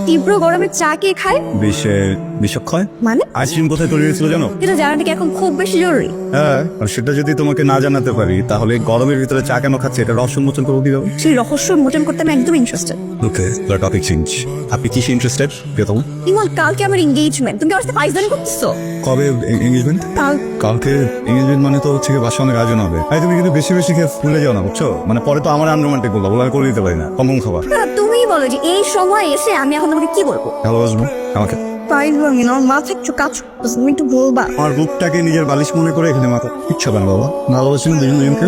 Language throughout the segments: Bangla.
তীব্র গরমে চা কে খায়? বিষক্ষয় মানে আইসক্রিম কোথায় তৈরি হয়েছিল জানো? এটা জানাটা কি এখন খুব বেশি জরুরি? হ্যাঁ, আর সেটা যদি তোমাকে না জানাতে পারি তাহলে গরমের ভিতরে চা কেন খাচ্ছে এটা রহস্য উন্মোচন করবো কিভাবে? সেই রহস্য মোচন করতে আমি একদম ইন্টারেস্টেড। ওকে, টপিক চেঞ্জ। আপনি কি ইন্টারেস্টেড? প্রথম ইমন, কালকে আমার এনগেজমেন্ট, তুমি আমার সাথে ফাইজলামি করতেছো? কবে এঙ্গেজমেন্ট? কালকে এঙ্গেজমেন্ট মানে তো হচ্ছে বাসা অনেক আয়োজন হবে। তাই তুমি কিন্তু বেশি বেশি খেয়ে ফুলে যাও না, বুঝছো? মানে পরে তো আমার আনরোমান্টিক বলবো, আমি করে দিতে পারি না, কম খাবার। তুমিই বলো যে এই সময় এসে আমি এখন তোমাকে কি বলবো? ভালোবাসবো আমাকে? ফাইজলামি না, মাথা একটু কাজ করতেছে, তুমি একটু বলবা। আমার বুকটাকে নিজের বালিশ মনে করে এখানে মাথা ইচ্ছা পান বাবা। ভালোবাসেন দুজন দুজনকে?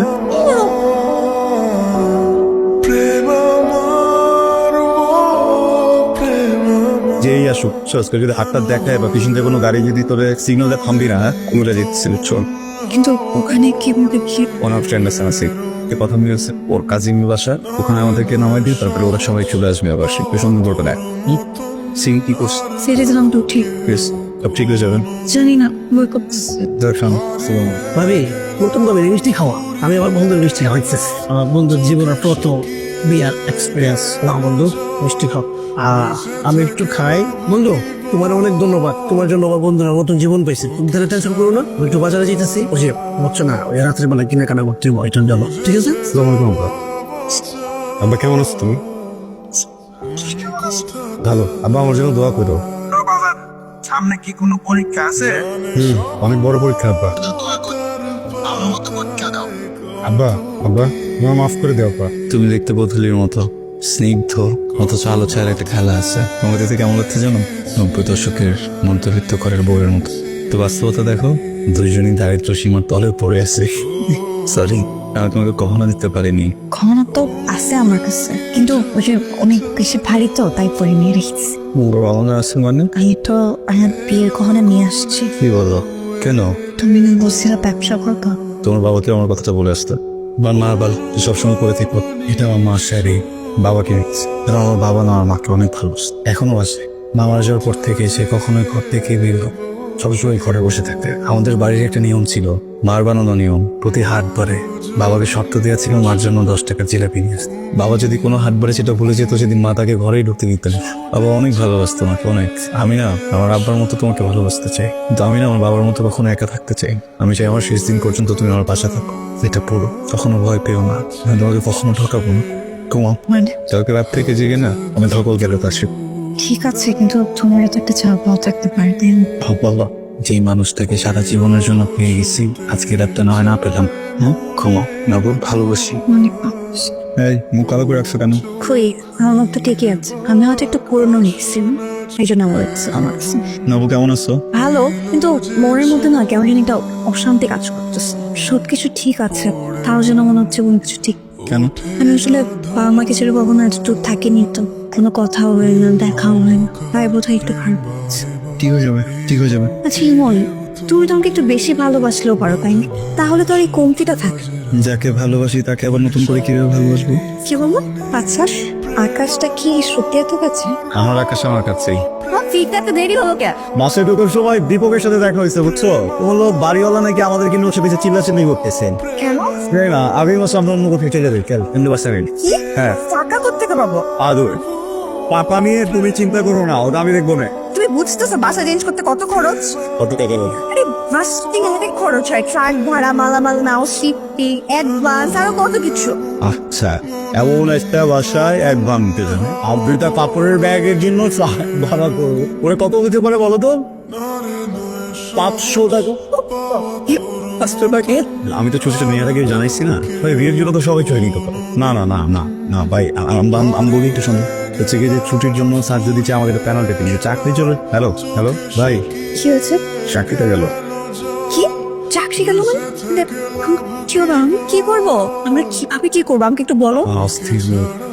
যেই আসুক সস্কার যদি হাতটা দেখায় বা পিছন থেকে কোনো গাড়ি যদি তোরে সিগন্যাল দেয় থামবি না, উড়ে দিচ্ছি, বুঝছো? কিন্তু ওখানে কি বলতে কি? ওনার ফ্রেন্ড আছে আসি কে কথা মিলেছে ওর কাজিন বাসা, ওখানে আমাদেরকে নামাই দিয়ে তারপরে ওরা সবাই চলে আসবে আবার শিখবে সুন্দর করে দেয়। সিং কি করছে? সেটা জানাম তো ঠিক সব ঠিক হয়ে যাবেন। জানি না, বই করতেছে। দেখুন ভাবি নতুন ভাবে মিষ্টি খাওয়া, আমি আমার বন্ধুর মিষ্টি খাওয়াইছি। আমার বন্ধুর জীবনের প্রথম বিয়ার এক্সপিরিয়েন্স না বন্ধু, মিষ্টি খাও। আমি একটু খাই। বন্ধু তোমার অনেক ধন্যবাদ, তোমার জন্য আমার বন্ধুরা নতুন জীবন পাইছে। তুমি তাহলে টেনশন করো না, আমি একটু বাজারে যেতেছি। ওই যে হচ্ছে না, ওই রাত্রে বেলা কিনে কাটা করতে ওইটা যাবো, ঠিক আছে? আব্বা কেমন আছো তুমি? ভালো। আব্বা আমার জন্য দোয়া করো। সামনে কি কোনো পরীক্ষা আছে? অনেক বড় পরীক্ষা আব্বা। আব্বা আব্বা তোমার মাফ করে দেও আব্বা। তুমি দেখতে বদলির মতো স্নিগ্ধ, অথচ আলো ছায়ার একটা খেলা আছে। তোমার দেখতে কেমন লাগছে জানো? 90 দশকের মধ্যবিত্ত ঘরের বউয়ের মতো। তো বাস্তবতা দেখো, দুইজনই দারিদ্র সীমার তলে পড়ে আছে। সরি, আমি তোমাকে কখনো দিতে পারিনি। ক্ষমতা তো আছে আমার কাছে, কিন্তু ওই যে অনেক বেশি ভারী তো, তাই পরে নিয়ে রেখেছি। ভালো আছে মানে? আমি তো আমার বিয়ের গহনা নিয়ে আসছি। কি বলো? কেন? তুমি না বলছিলা ব্যবসা করবো? তোমার বাবাকে আমার কথাটা বলে আসতে বা মা বাল সবসময় করে থাকবো। এটা আমার মা শাড়ি বাবাকে রেখেছে। আমার বাবা না আমার মাকে অনেক ভালোবাসে, এখনো আছে। মা মারা যাওয়ার পর থেকে সে কখনোই ঘর থেকে বের হলো, সবসময় ঘরে বসে থাকতে। আমাদের বাড়ির একটা নিয়ম ছিল, মার বানানো নিয়ম, প্রতি হাট বারে বাবাকে শর্ত দেওয়া ছিল মার জন্য 10 টাকার জিলাপি নিয়ে আসতে। বাবা যদি কোনো হাট বারে সেটা ভুলে যেত, সেদিন মা তাকে ঘরেই ঢুকতে দিতেন। বাবা অনেক ভালোবাসতো আমাকে, অনেক। আমি না আমার আব্বার মতো তোমাকে ভালোবাসতে চাই, কিন্তু আমি না আমার বাবার মতো কখনো একা থাকতে চাই। আমি চাই আমার শেষ দিন পর্যন্ত তুমি আমার পাশে থাকো। এটা পুরো, কখনো ভয় পেও না, আমি তোমাকে কখনো ঠকাবো না। ঘুমাও। কালকে রাত থেকে জেগে না আমি ধকল গেলে আসি। ঠিক আছে, কিন্তু তোমার তো একটা চাপাও থাকতে পারে, তাই না? বাবা, যেই মানুষটাকে সারা জীবনের জন্য পেয়ে গেছি, আজকে রাতটা না হয় না পেলাম। ঘুমাও না, খুব ভালোবাসি। অনেক ভালোবাসি। এই মুখ কালো করে রাখছো কেন? কই, আমার মুখ তো ঠিকই আছে। আমি হয়তো একটু পুরনো লিখছি, এই জন্য আমার কাছে। নবু কেমন আছো? ভালো, কিন্তু মনের মধ্যে না কেমন জানি একটা অশান্তি কাজ করতেছে। সবকিছু ঠিক আছে, তাও যেন মনে হচ্ছে কোনো কিছু ঠিক। কেন? আমি আসলে বাবা মাকে ছেড়ে কখনো এতটুকু থাকিনি তো, কোনো কথা হয় না, দেখা হয় না, তাই বোধহয় একটু খারাপ লাগছে। ঠিক হয়ে যাবে, ঠিক হয়ে যাবে। আচ্ছা ইমন, তুমি তো আমাকে একটু বেশি ভালোবাসলেও পারো, তাই না? তাহলে তো আর এই কমতিটা থাকে। যাকে ভালোবাসি তাকে আবার নতুন করে কিভাবে ভালোবাসবো? কি বলবো? আচ্ছা, আকাশটা কি সত্যি এত কাছে? আমার আকাশ আমার কাছেই। ফিরতে দেরি হলো কেন? মাসে ঢোকার সময় দীপকের সাথে দেখা হয়েছে, বুঝছো? বললো বাড়িওয়ালা নাকি আমাদেরকে নিয়ে বসে চিল্লাচিল্লি করতেছেন। কেন? না, আগামী মাসে আমরা অন্য কোথাও চলে যাবে। কিন্তু বাসা নেই। কি? হ্যাঁ, টাকা কোত্থেকে পাবো? আদর পাপা নিয়ে তুমি চিন্তা করো না, ওটা আমি দেখবো না। তুমি বুঝতেছো বাসা চেঞ্জ করতে কত খরচ? কত টাকা নেই? আরে বাসটিং অনেক খরচ হয়, ট্রাক ভাড়া, মালামাল নাও, শিপিং, অ্যাডভান্স, আরো কত কিছু। আচ্ছা, এমন একটা বাসায় এক ভাঙতে যাবে, আপনিটা কাপড়ের ব্যাগের জন্য ভাড়া করবো, ওরা কত হতে পারে বলো তো? 500 টাকা। 500 টাকা? আমি তো ছোট ছোট মেয়ের আগে জানাইছি না ভাই, বিয়ের জন্য তো সবাই চলে নিতে পারে। না না না না না ভাই, আমি বলি একটু শোনো। হচ্ছে কি যে ছুটির জন্য স্যার যদি চাই আমাদের পেনাল্টি দিন, চাকরি চলে। হ্যালো হ্যালো ভাই, কি হয়েছে? চাকরিটা গেল। কি চাকরি গেল? মানে কি হবে? আমি কি করবো? আমরা কিভাবে কি করবো আমাকে একটু বলো। অস্থির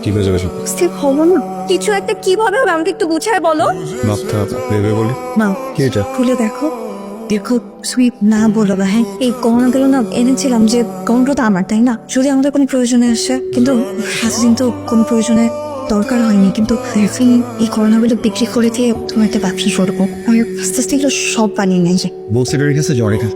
কি হয়ে যাবে সব? স্থির হবো না, কিছু একটা কিভাবে হবে আমাকে একটু বুঝায় বলো। মাথা ভেবে বলি। মা, কি এটা? খুলে দেখো। দেখো সুইপ না বলো না, হ্যাঁ? এই গহনাগুলো না এনেছিলাম, যে গহনাগুলো তো আমার, তাই না? যদি আমাদের কোনো প্রয়োজনে আসে, কিন্তু এতদিন তো কোনো প্রয়োজনে দরকার হয়নি, কিন্তু এখন এই করোনাগুলো বিক্রি করে দিয়ে তোমার একটা ব্যবসা শুরু করবো। আমি আস্তে আস্তে এগুলো সব বানিয়ে নিয়ে যাই। বলছি রেখেছে জ্বর এখানে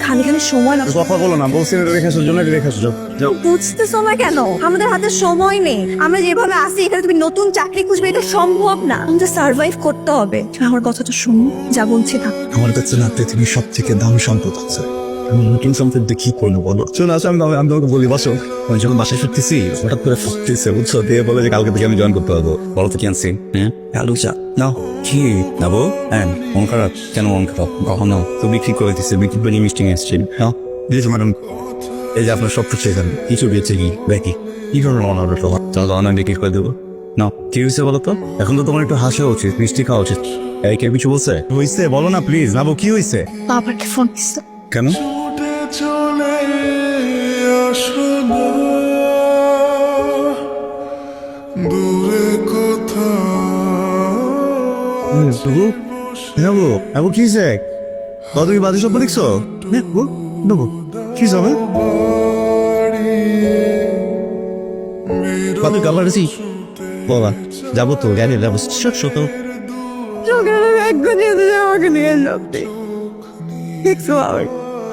খালি খালি সময় না, কথা বলো না, বলছি রেখেছো জন্য রেখেছো যাও। বুঝতেছো না কেন? আমাদের হাতে সময় নেই। আমরা যেভাবে আসি এখানে তুমি নতুন চাকরি খুঁজবে, এটা সম্ভব না। আমাদের সার্ভাইভ করতে হবে। আমার কথাটা শুনো, যা বলছি না। আমার কাছে না পৃথিবীর সব থেকে দামি সম্পদ আছে। আমি নতুন সম্পদ দিয়ে কি করবো বলো? শোনো আসো, আমি তোমাকে বলি বসো। আমি যখন বাসায় ফিরতেছি হঠাৎ করে ফুটতেছে বুঝছো, দিয়ে বলে যে কালকে থেকে আমি জয়েন করতে পারবো। বলো তো কি আনছি? হ্যাঁ আলু চা নাও। কি নাবো? হ্যাঁ মন খারাপ কেন? মন খারাপ কখনো তো বিক্রি করে দিচ্ছে, বিক্রি করে মিষ্টি নিয়ে এসছি। হ্যাঁ দিয়েছি ম্যাডাম। এই যে আপনার সব কিছু এখানে কিছু বেঁচে কি ব্যাকি কি করবো অনার তোমার অনার বিক্রি করে দেবো না। কি হয়েছে বলো তো? এখন তো তোমার একটু হাসা উচিত, মিষ্টি খাওয়া উচিত। এই কে কিছু বলছে? হয়েছে বলো না প্লিজ। নাবো কি হয়েছে? বাবাকে ফোন দিচ্ছে। কেন? চলে আসো দূরে কোথাও কি হয়েছে? তুমি বাজে স্বপ্ন দেখছো? কি হবে? বাবা কালারেছি বাবা যাবো তো গাড়ি যাবো শত আমাকে নিয়ে যাবে।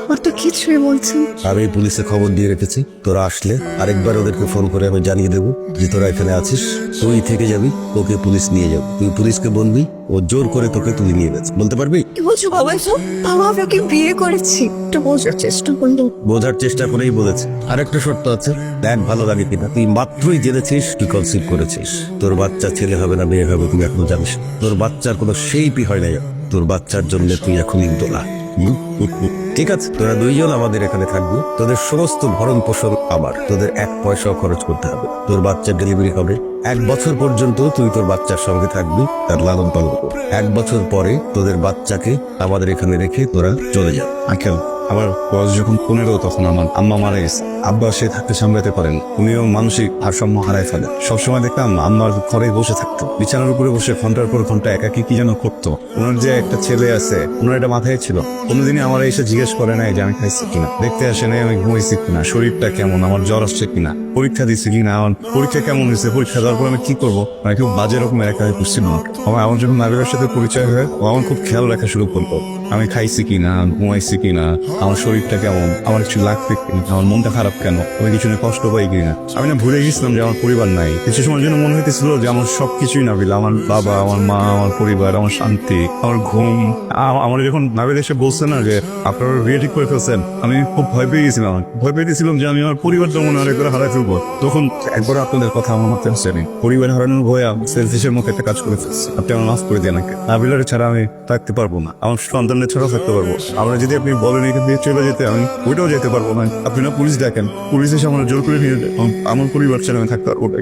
আমার তো কিছুই বলছেন। আমি পুলিশে খবর দিয়ে রেখেছি, তোরা আসলে আরেকবার ওদেরকে ফোন করে আমি জানিয়ে দেবো যে তোরা এখানে আছিস। তুই থেকে যাবি, ওকে পুলিশ নিয়ে যাবে। তুই পুলিশকে বলবি ও জোর করে তোকে তুলে নিয়ে গেছে, বলতে পারবি? কি বলছো বাবা এসব? বাবা আপনাকে বিয়ে করেছি, একটু বোঝার চেষ্টা করলো। বোঝার চেষ্টা করেই বলেছে। আরেকটা শর্ত আছে, দেখ ভালো লাগে কিনা। তুই মাত্রই জেনেছিস তুই কনসিভ করেছিস। তোর বাচ্চা ছেলে হবে না মেয়ে হবে তুই এখনো জানিস। তোর বাচ্চার কোনো শেপই হয় নাই। তোর বাচ্চার জন্য তুই এখন ইন্দোলা। ঠিক আছে, তোরা দুইজন আমাদের এখানে থাকবি। তোদের সমস্ত ভরণ পোষণ আমার, তোদের এক পয়সাও খরচ করতে হবে। তোর বাচ্চার ডেলিভারি হবে 1 বছর পর্যন্ত তুই তোর বাচ্চার সঙ্গে থাকবি, তার লালন পালন করবি। 1 বছর পরে তোদের বাচ্চাকে আমাদের এখানে রেখে তোরা চলে যাবে। আঙ্কেল আমার বয়স যখন 15 তখন আমার আম্মা মারা গেছে। আব্বা সে থাকতে সামলাতে পারেন, উনিও মানসিক ভারসাম্য হারায় ফেলে। সবসময় দেখতাম আম্মার ঘরে বসে থাকতো, বিছানার উপরে বসে ঘন্টার পর ঘন্টা একাকি কি যেন করতো। ওনার যে একটা ছেলে আছে, ওনার এটা মাথায় ছিল। কোনোদিনই আমার এসে জিজ্ঞেস করে নাই যে আমি খাইছি কিনা, দেখতে আসে নাই আমি ঘুমাইছি কিনা, শরীরটা কেমন, আমার জ্বর আসছে কিনা, পরীক্ষা দিচ্ছি কিনা, আমার পরীক্ষা কেমন হয়েছে, পরীক্ষা দেওয়ার পর আমি কি করবো। মানে খুব বাজে রকমের একা করছিল। আমার যখন নাবিলের সাথে পরিচয় হয়, ও আমার খুব খেয়াল রাখা শুরু করলো। আমি খাইছি কিনা, ঘুমাইছি কিনা, আমার শরীরটা কেমন, আমার কিছু লাগবে কিনা, আমার মনটা খারাপ কেন, আমি কিছু নিয়ে কষ্ট পাই কিনা। আমি না ভুলে গেছিলাম যে আমার পরিবার নাই। কিছু সময়ের জন্য মনে হইতেছিল যে আমার সবকিছুই নাবিল, আমার বাবা, আমার মা, আমার পরিবার, আমার শান্তি, আমার ঘুম। আমার যখন নাবিল এসে বলছে না যে আপনারা বিয়ে ঠিক করে ফেলছেন, আমি খুব ভয় পেয়ে গেছিলাম। ভয় পেয়েছিলাম যে আমি আমার পরিবার যেমন আরেকবার হারাই ফেলবো। তখন একবার আপনাদের কথা আমার মাথায় আসছে, পরিবার হারানোর ভয়ে সেলফিশের মুখে একটা কাজ করে ফেলছি। আপনি আমার মাফ করে দিয়ে নাকি নাবিলার ছাড়া আমি থাকতে পারবো না, আমার সন্তানের ছাড়াও থাকতে পারবো। আমরা যদি আপনি বলেন এখান দিয়ে চলে যেতে, আমি ওইটাও যেতে পারবো না। আপনি না পুলিশ দেখেন, পুলিশ এসে আমার জোর করে নিয়ে যায়, আমার পরিবার ছাড়া আমি থাকতে পারবো না।